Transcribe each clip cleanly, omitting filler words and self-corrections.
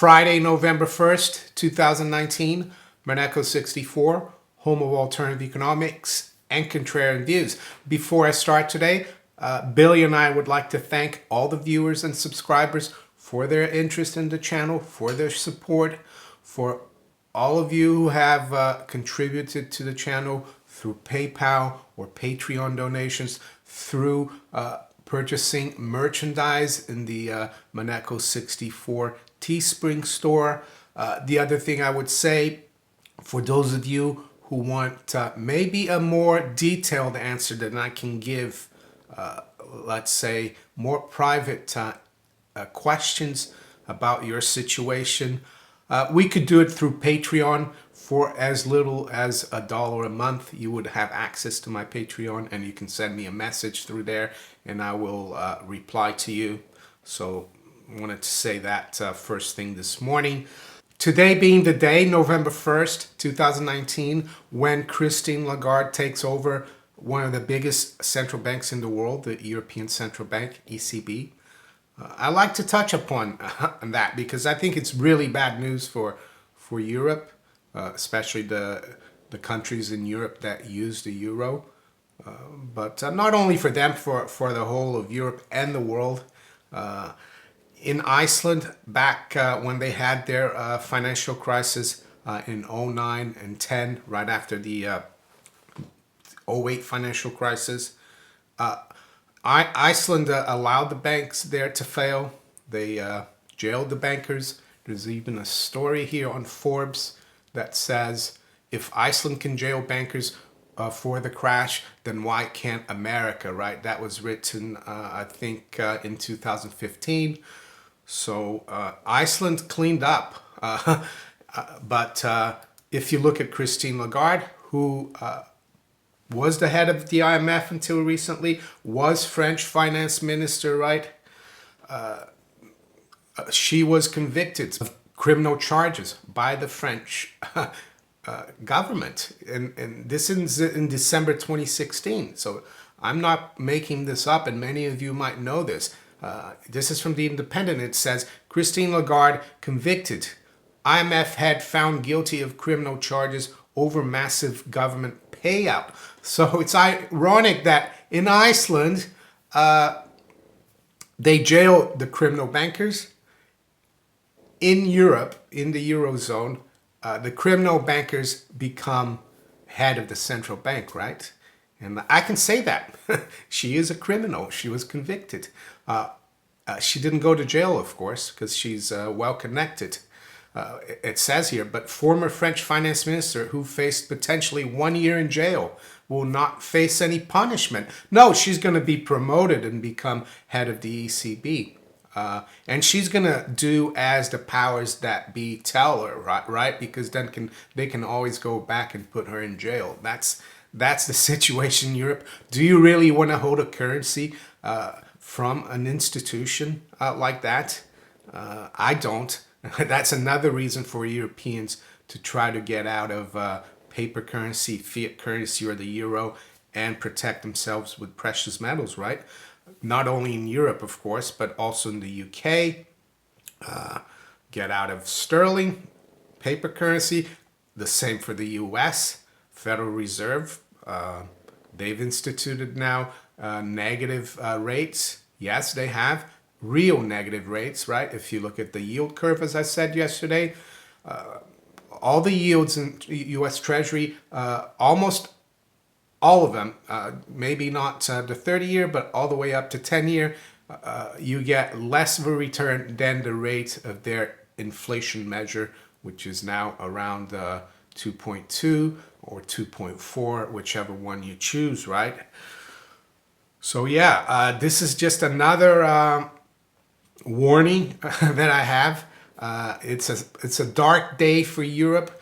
Friday, November 1st, 2019, Maneco 64, home of alternative economics and contrarian views. Before I start today, Billy and I would like to thank all the viewers and subscribers for their interest in the channel, for their support, for all of you who have contributed to the channel through PayPal or Patreon donations, through purchasing merchandise in the maneco 64 Teespring store. The other thing I would say, for those of you who want maybe a more detailed answer than I can give, let's say more private questions about your situation, we could do it through Patreon. For as little as $1 a month, you would have access to my Patreon, and you can send me a message through there and I will reply to you. So I wanted to say that first thing this morning. Today being the day, November 1st, 2019, when Christine Lagarde takes over one of the biggest central banks in the world, the European Central Bank, ECB. I like to touch upon that because I think it's really bad news for Europe. Especially the countries in Europe that use the euro, but not only for them, for the whole of Europe and the world. In Iceland, back when they had their financial crisis in 09 and 10, right after the 08 financial crisis, Iceland allowed the banks there to fail. They jailed the bankers. There's even a story here on Forbes that says, if Iceland can jail bankers for the crash, then why can't America, right? That was written, I think, in 2015. So Iceland cleaned up. But if you look at Christine Lagarde, who was the head of the IMF until recently, was French finance minister, right? She was convicted of criminal charges by the French government, and this is in December 2016. So I'm not making this up, and many of you might know this. This is from The Independent. It says, Christine Lagarde convicted. IMF head found guilty of criminal charges over massive government payout. So it's ironic that in Iceland, they jail the criminal bankers. In Europe, in the Eurozone, the criminal bankers become head of the central bank, right? And I can say that. She is a criminal. She was convicted. She didn't go to jail, of course, because she's well connected. It says here, but former French finance minister who faced potentially 1 year in jail will not face any punishment. No, she's going to be promoted and become head of the ECB. And she's gonna do as the powers that be tell her, right? Because then they can always go back and put her in jail. That's the situation in Europe. Do you really want to hold a currency from an institution like that? I don't. That's another reason for Europeans to try to get out of paper currency, fiat currency, or the euro, and protect themselves with precious metals, right? Not only in Europe, of course, but also in the UK. Get out of sterling, paper currency. The same for the US, Federal Reserve. They've instituted now negative rates. Yes, they have real negative rates, right? If you look at the yield curve, as I said yesterday, all the yields in US Treasury, almost all of them, maybe not the 30-year, but all the way up to 10-year, you get less of a return than the rate of their inflation measure, which is now around 2.2 or 2.4, whichever one you choose, right? So yeah, this is just another warning that I have. It's a dark day for Europe.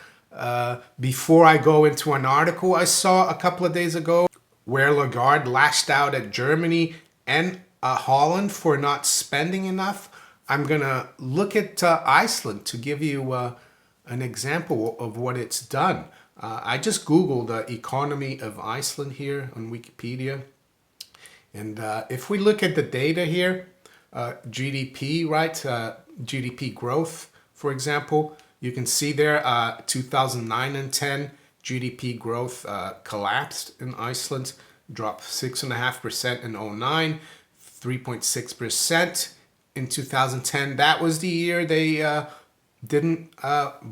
Before I go into an article I saw a couple of days ago where Lagarde lashed out at Germany and Holland for not spending enough, I'm gonna look at Iceland to give you an example of what it's done. I just Googled the economy of Iceland here on Wikipedia, and if we look at the data here, GDP, right? GDP growth for example. You can see there 2009 and 10 GDP growth collapsed in Iceland, dropped 6.5% in 09, 3.6% in 2010. That was the year they didn't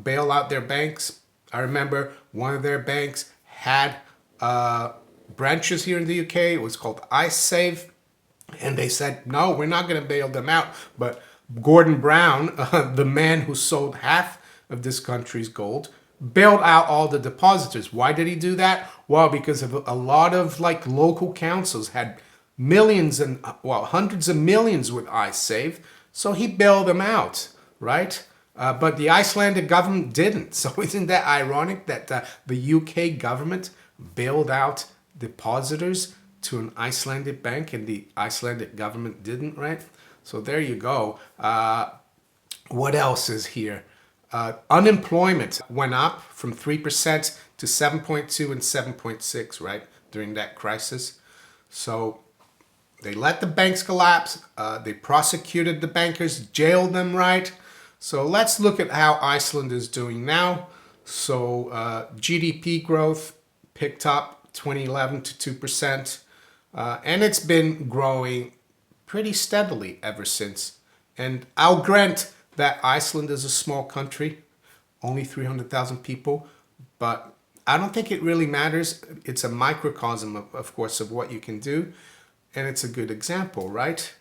bail out their banks. I remember one of their banks had branches here in the UK. It was called Iceland. And they said, no, we're not going to bail them out. But Gordon Brown, the man who sold half of this country's gold, bailed out all the depositors. Why did he do that? Well, because of a lot of like local councils had millions and hundreds of millions with Iceland. So he bailed them out, right? But the Icelandic government didn't. So isn't that ironic that the UK government bailed out depositors to an Icelandic bank and the Icelandic government didn't, right? So there you go. What else is here? Unemployment went up from 3% to 7.2 and 7.6, right, during that crisis. So they let the banks collapse. They prosecuted the bankers, jailed them, right? So let's look at how Iceland is doing now. So GDP growth picked up 2011 to 2%. And it's been growing pretty steadily ever since. And I'll grant that Iceland is a small country, only 300,000 people, but I don't think it really matters. It's a microcosm, of course, of what you can do, and it's a good example, right?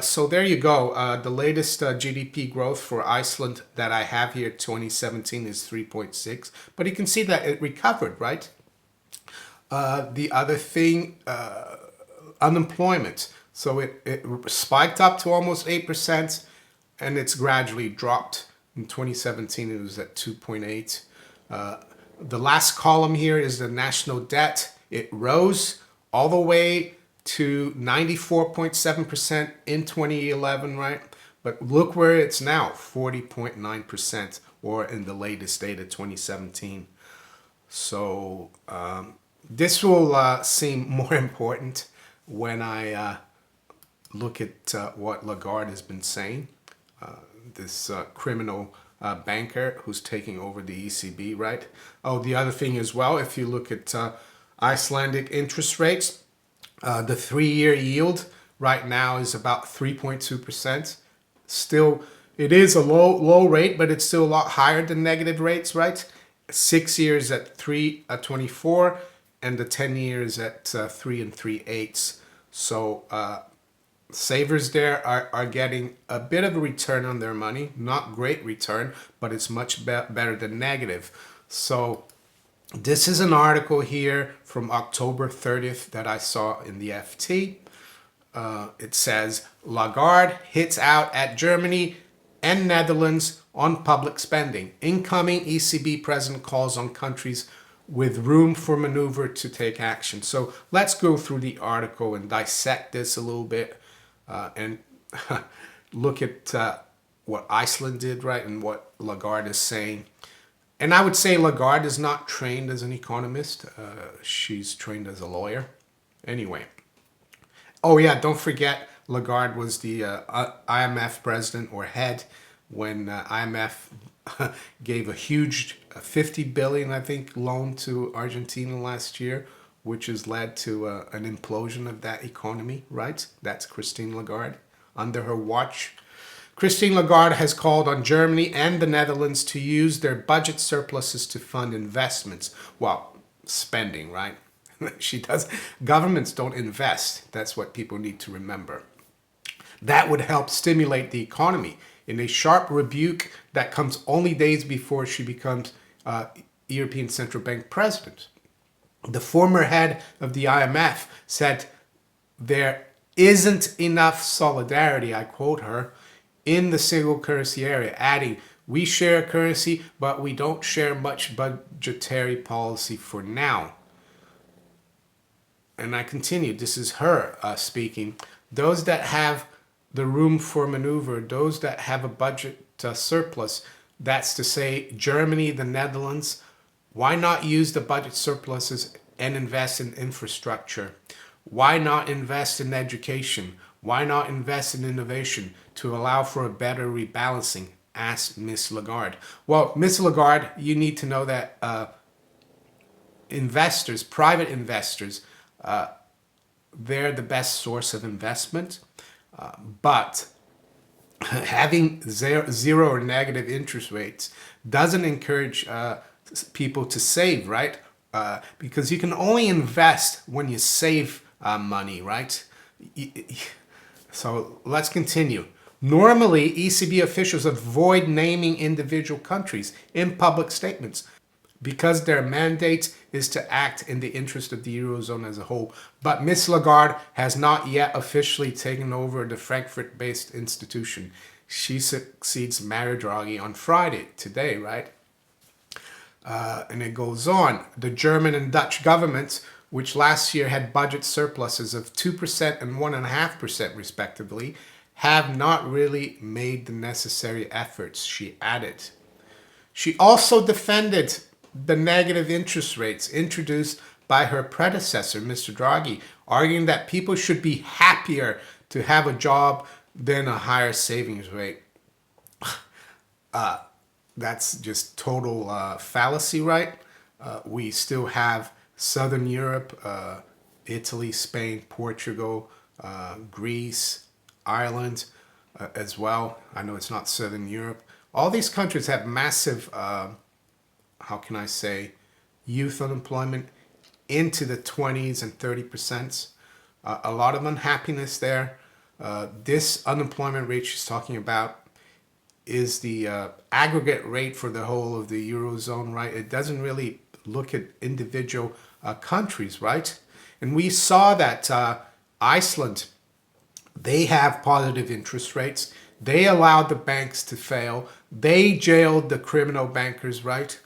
So there you go. The latest GDP growth for Iceland that I have here, 2017, is 3.6, but you can see that it recovered, right? The other thing, unemployment. So it spiked up to almost 8%, and it's gradually dropped. In 2017, it was at 2.8. The last column here is the national debt. It rose all the way to 94.7% in 2011, right? But look where it's now, 40.9%, or in the latest data, 2017. So this will seem more important when I look at what Lagarde has been saying, this criminal banker who's taking over the ECB, right? Oh, the other thing as well, if you look at Icelandic interest rates, the 3-year yield right now is about 3.2%. Still, it is a low rate, but it's still a lot higher than negative rates, right? 6 years at 3.24, and the 10 years at 3 3/8. So savers there are getting a bit of a return on their money. Not great return, but it's much better than negative. So this is an article here from October 30th that I saw in the FT. It says, Lagarde hits out at Germany and Netherlands on public spending. Incoming ECB president calls on countries with room for maneuver to take action. So let's go through the article and dissect this a little bit and look at what Iceland did, right, and what Lagarde is saying. And I would say Lagarde is not trained as an economist. She's trained as a lawyer. Anyway. Oh yeah, don't forget Lagarde was the IMF president or head when IMF gave a huge 50 billion, I think, loan to Argentina last year, which has led to an implosion of that economy, right? That's Christine Lagarde. Under her watch, Christine Lagarde has called on Germany and the Netherlands to use their budget surpluses to fund investments. Well, spending, right? She does. Governments don't invest. That's what people need to remember. That would help stimulate the economy. In a sharp rebuke that comes only days before she becomes European Central Bank president. The former head of the IMF said there isn't enough solidarity, I quote her, in the single currency area, adding, we share a currency, but we don't share much budgetary policy for now. And I continue, this is her speaking. Those that have the room for maneuver, those that have a budget surplus, that's to say Germany, the Netherlands, why not use the budget surpluses and invest in infrastructure? Why not invest in education? Why not invest in innovation to allow for a better rebalancing asked Miss Lagarde. Well, Miss Lagarde, you need to know that investors, private investors, they're the best source of investment. But having zero or negative interest rates doesn't encourage people to save, right? Because you can only invest when you save money, right? So let's continue. Normally, ECB officials avoid naming individual countries in public statements because their mandate is to act in the interest of the Eurozone as a whole. But Ms. Lagarde has not yet officially taken over the Frankfurt-based institution. She succeeds Mario Draghi on Friday, today, right? And it goes on. The German and Dutch governments, which last year had budget surpluses of 2% and 1.5% respectively, have not really made the necessary efforts, she added. She also defended the negative interest rates introduced by her predecessor, Mr. Draghi, arguing that people should be happier to have a job than a higher savings rate. That's just total fallacy, right? We still have Southern Europe, Italy, Spain, Portugal, Greece, Ireland as well. I know it's not Southern Europe. All these countries have massive, how can I say, youth unemployment into the 20s and 30%. A lot of unhappiness there. This unemployment rate she's talking about is the aggregate rate for the whole of the Eurozone, right? It doesn't really look at individual countries, right? And we saw that Iceland, they have positive interest rates. They allowed the banks to fail. They jailed the criminal bankers, right?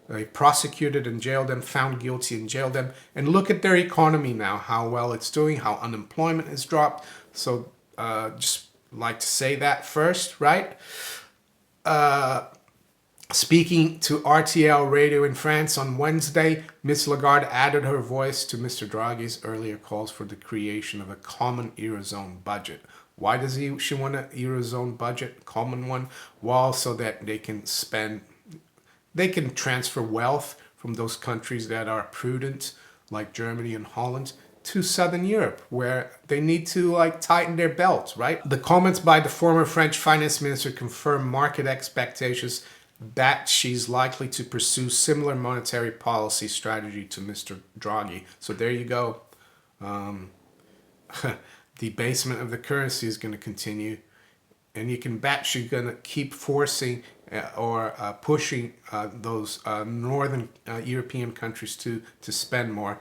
They prosecuted and jailed them, found guilty and jailed them. And look at their economy now, how well it's doing, how unemployment has dropped. So just like to say that first, right? Speaking to RTL Radio in France on Wednesday, Ms. Lagarde added her voice to Mr. Draghi's earlier calls for the creation of a common Eurozone budget. Why does she want a Eurozone budget, common one? Well, so that they can transfer wealth from those countries that are prudent, like Germany and Holland, to Southern Europe, where they need to tighten their belts, right? The comments by the former French finance minister confirm market expectations that she's likely to pursue similar monetary policy strategy to Mr. Draghi. So there you go. Debasement of the currency is going to continue. And you can bet she's going to keep forcing or pushing those northern European countries to spend more.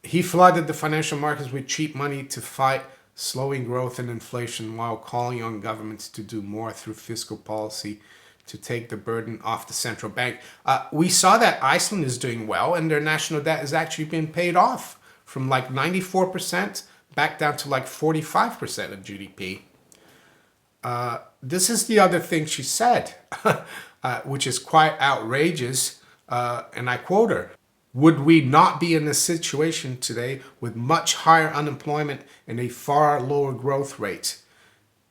He flooded the financial markets with cheap money to fight slowing growth and inflation while calling on governments to do more through fiscal policy to take the burden off the central bank. We saw that Iceland is doing well and their national debt is actually being paid off from 94% back down to 45% of GDP. This is the other thing she said, which is quite outrageous, and I quote her. Would we not be in a situation today with much higher unemployment and a far lower growth rate?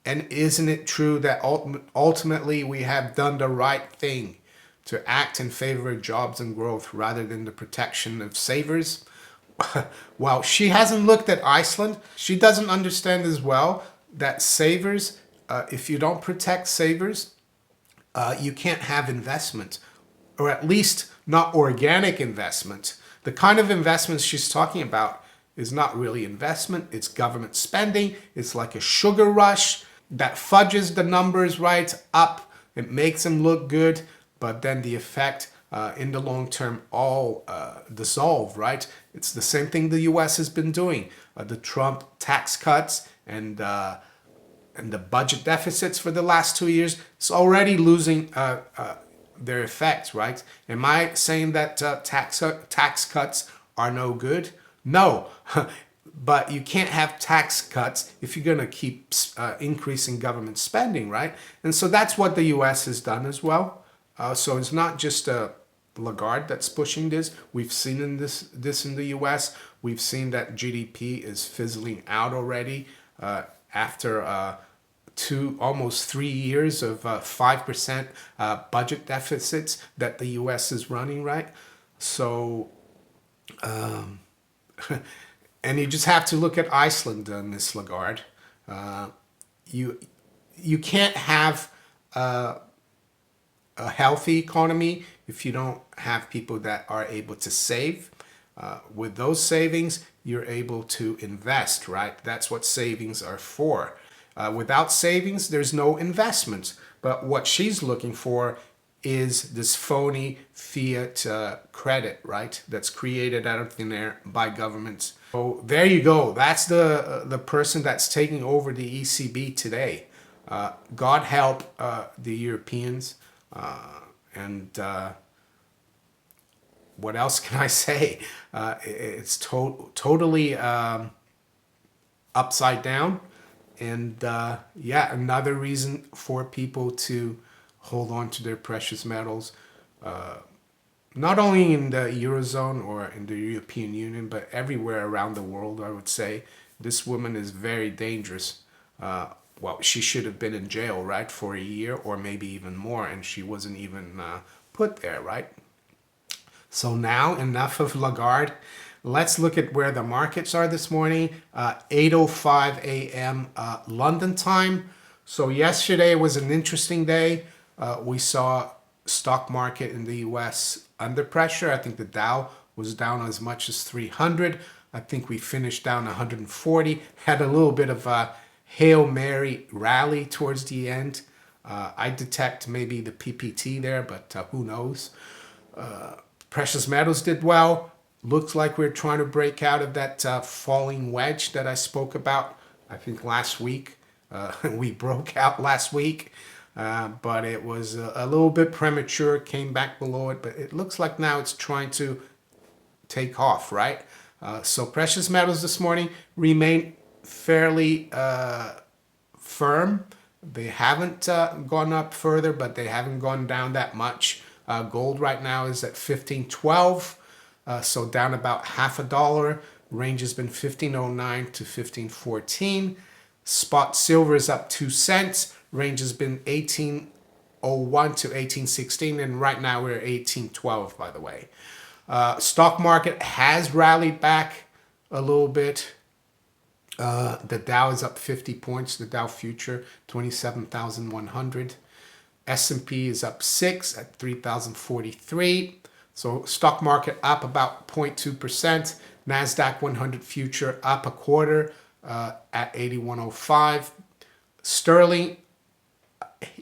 And isn't it true that ultimately we have done the right thing to act in favor of jobs and growth rather than the protection of savers? Well, she hasn't looked at Iceland. She doesn't understand as well that savers, if you don't protect savers, you can't have investment, or at least not organic investment. The kind of investments she's talking about is not really investment. It's government spending. It's like a sugar rush that fudges the numbers right up. It makes them look good, but then the effect in the long term all dissolve, right? It's the same thing the US has been doing. The Trump tax cuts and the budget deficits for the last 2 years, it's already losing their effect, right? Am I saying that tax cuts are no good? No, but you can't have tax cuts if you're going to keep increasing government spending, right? And so that's what the US has done as well. So it's not just Lagarde that's pushing this. We've seen this in the US. We've seen that GDP is fizzling out already after almost 3 years of 5% budget deficits that the U.S. is running, right? So, and you just have to look at Iceland, Miss Lagarde. You can't have a healthy economy if you don't have people that are able to save. With those savings, you're able to invest, right? That's what savings are for. Without savings, there's no investment. But what she's looking for is this phony fiat credit, right? That's created out of thin air by governments. So there you go. That's the person that's taking over the ECB today. God help the Europeans. And what else can I say? It's totally upside down. And yeah, another reason for people to hold on to their precious metals, not only in the Eurozone or in the European Union, but everywhere around the world, I would say. This woman is very dangerous. Well, she should have been in jail, right, for a year or maybe even more, and she wasn't even put there, right? So now, enough of Lagarde. Let's look at where the markets are this morning. 8:05 a.m. London time. So yesterday was an interesting day. We saw stock market in the U.S. under pressure. I think the Dow was down as much as 300. I think we finished down 140. Had a little bit of a Hail Mary rally towards the end. I detect maybe the PPT there, but who knows? Precious metals did well. Looks like we're trying to break out of that falling wedge that I spoke about, I think last week. We broke out last week, but it was a little bit premature, came back below it, but it looks like now it's trying to take off, right? So precious metals this morning remain fairly firm. They haven't gone up further, but they haven't gone down that much. Gold right now is at 1512, so down about $0.50. Range has been 1509 to 1514. Spot silver is up 2 cents. Range has been 1801 to 1816, and right now we're at 1812, by the way. Stock market has rallied back a little bit. The Dow is up 50 points. The Dow future 27,100. S&P is up 6 at 3,043. So stock market up about 0.2%. NASDAQ 100 future up a quarter at 8105. Sterling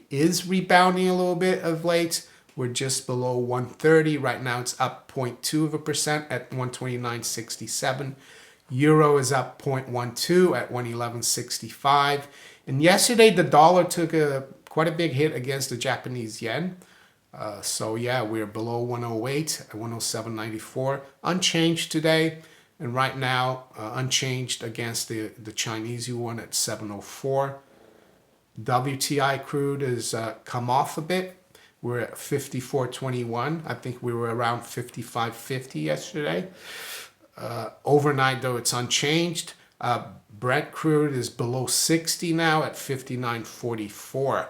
is rebounding a little bit of late. We're just below 130. Right now it's up 0.2% at 129.67. Euro is up 0.12 at 111.65. And yesterday the dollar took quite a big hit against the Japanese yen. So yeah, we're below 108 at 107.94. Unchanged today. And right now, unchanged against the Chinese yuan at 704. WTI crude has come off a bit. We're at 54.21. I think we were around 55.50 yesterday. Overnight, though, it's unchanged. Brent crude is below 60 now at 59.44.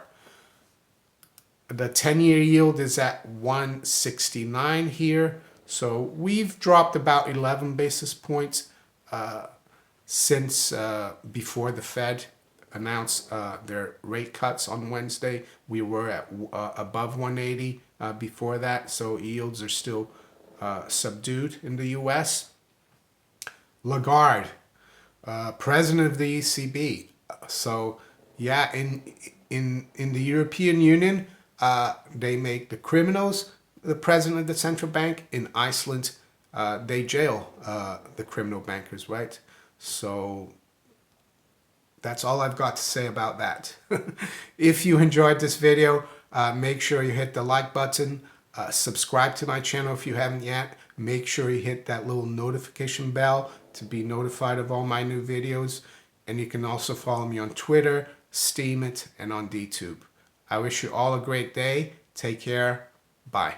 The 10-year yield is at 169 here. So we've dropped about 11 basis points since before the Fed announced their rate cuts on Wednesday. We were at above 180 before that. So yields are still subdued in the U.S. Lagarde, president of the ECB. So yeah, in the European Union, they make the criminals the president of the central bank. In Iceland, they jail the criminal bankers, right? So that's all I've got to say about that. If you enjoyed this video, make sure you hit the like button. Subscribe to my channel if you haven't yet. Make sure you hit that little notification bell to be notified of all my new videos. And you can also follow me on Twitter, Steemit, and on DTube. I wish you all a great day. Take care. Bye.